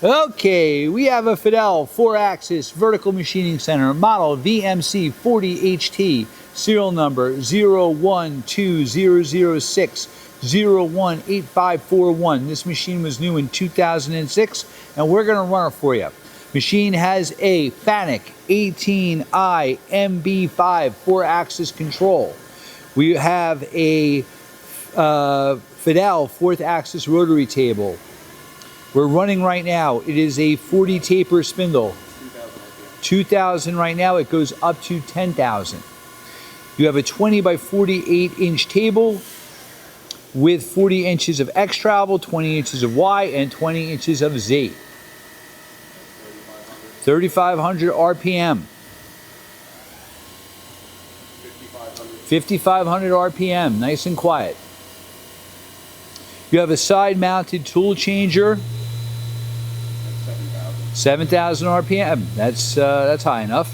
Okay, we have a Fadal 4-axis vertical machining center, model VMC40HT, serial number 012006018541. This machine was new in 2006, and we're going to run it for you. Machine has a FANUC 18i MB5 4-axis control. We have a Fadal 4th axis rotary table. We're running right now. It is a 40 taper spindle. 2,000 right now. It goes up to 10,000. You have a 20 by 48 inch table with 40 inches of X travel, 20 inches of Y, and 20 inches of Z. 3,500 RPM. 5,500 RPM. Nice and quiet. You have a side mounted tool changer. 7,000 RPM. That's high enough.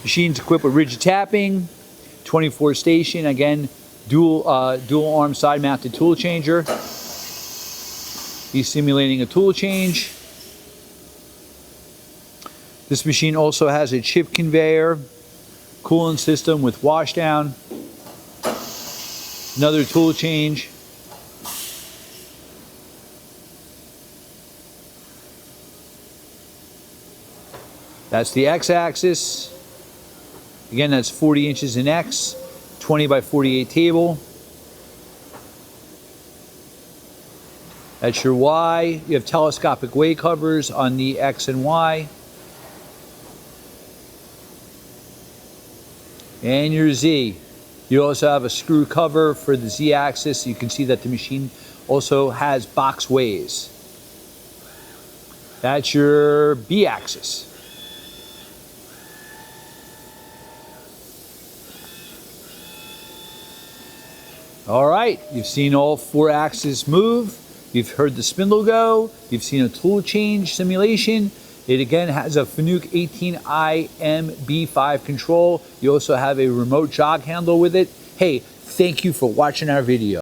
Machine's equipped with rigid tapping, 24 station. Again, dual arm side mounted tool changer. He's simulating a tool change. This machine also has a chip conveyor, coolant system with washdown. Another tool change. That's the X-axis. Again, that's 40 inches in X, 20 by 48 table. That's your Y. You have telescopic way covers on the X and Y. And your Z. You also have a screw cover for the Z-axis. You can see that the machine also has box ways. That's your B-axis. All right, you've seen all 4 axes move. You've heard the spindle go. You've seen a tool change simulation. It again has a FANUC 18i MB5 control. You also have a remote jog handle with it. Hey, thank you for watching our video.